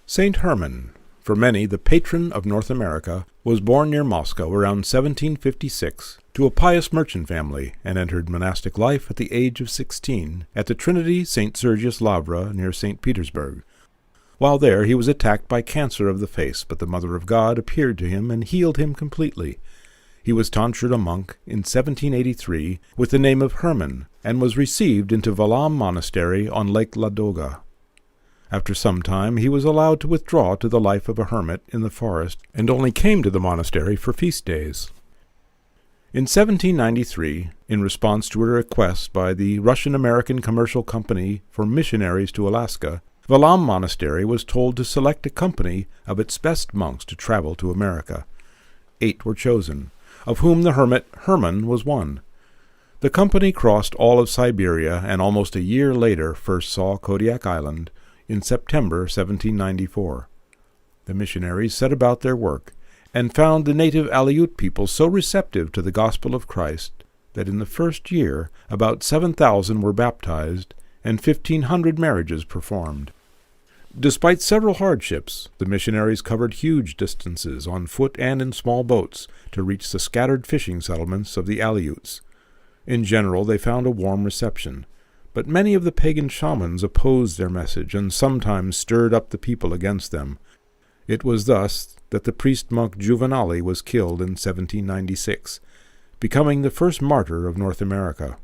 Saint Herman, for many the patron of North America, was born near Moscow around 1756 to a pious merchant family and entered monastic life at the age of 16 at the Trinity St. Sergius Lavra near St. Petersburg. While there he was attacked by cancer of the face, but the Mother of God appeared to him and healed him completely. He was tonsured a monk in 1783 with the name of Herman, and was received into Valam Monastery on Lake Ladoga. After some time he was allowed to withdraw to the life of a hermit in the forest, and only came to the monastery for feast days. In 1793, in response to a request by the Russian-American Commercial Company for missionaries to Alaska, Valam Monastery was told to select a company of its best monks to travel to America. 8 were chosen, of whom the hermit Herman was one. The company crossed all of Siberia, and almost a year later first saw Kodiak Island in September 1794. The missionaries set about their work, and found the native Aleut people so receptive to the gospel of Christ that in the first year about 7,000 were baptized and 1,500 marriages performed. Despite several hardships, the missionaries covered huge distances on foot and in small boats to reach the scattered fishing settlements of the Aleuts. In general, they found a warm reception, but many of the pagan shamans opposed their message and sometimes stirred up the people against them. It was thus that the priest-monk Juvenali was killed in 1796, becoming the first martyr of North America.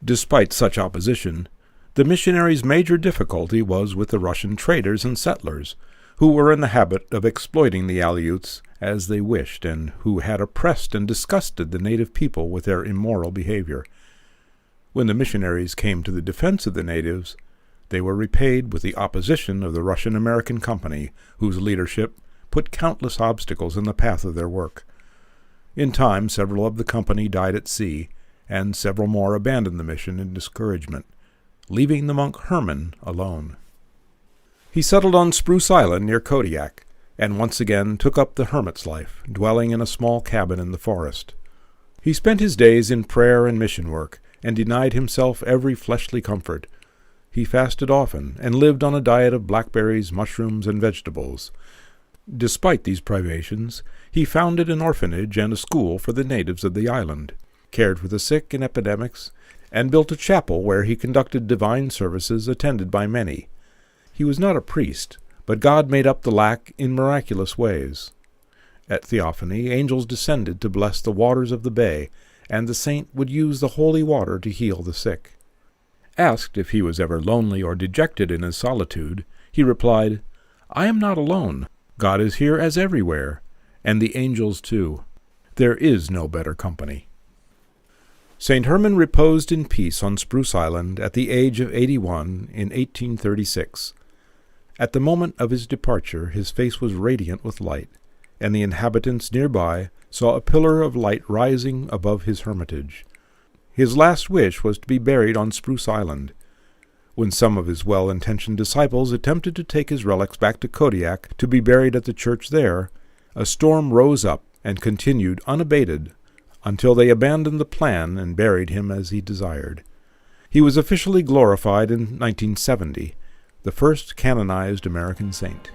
Despite such opposition, the missionaries' major difficulty was with the Russian traders and settlers, who were in the habit of exploiting the Aleuts as they wished, and who had oppressed and disgusted the native people with their immoral behavior. When the missionaries came to the defense of the natives, they were repaid with the opposition of the Russian-American Company, whose leadership put countless obstacles in the path of their work. In time, several of the company died at sea, and several more abandoned the mission in discouragement, leaving the monk Herman alone. He settled on Spruce Island near Kodiak, and once again took up the hermit's life, dwelling in a small cabin in the forest. He spent his days in prayer and mission work, and denied himself every fleshly comfort. He fasted often, and lived on a diet of blackberries, mushrooms, and vegetables. Despite these privations, he founded an orphanage and a school for the natives of the island, cared for the sick and epidemics, and built a chapel where he conducted divine services attended by many. He was not a priest, but God made up the lack in miraculous ways. At Theophany, angels descended to bless the waters of the bay, and the saint would use the holy water to heal the sick. Asked if he was ever lonely or dejected in his solitude, he replied, "I am not alone. God is here as everywhere, and the angels too. There is no better company." St. Herman reposed in peace on Spruce Island at the age of 81 in 1836. At the moment of his departure his face was radiant with light, and the inhabitants nearby saw a pillar of light rising above his hermitage. His last wish was to be buried on Spruce Island. When some of his well-intentioned disciples attempted to take his relics back to Kodiak to be buried at the church there, a storm rose up and continued unabated until they abandoned the plan and buried him as he desired. He was officially glorified in 1970, the first canonized American saint.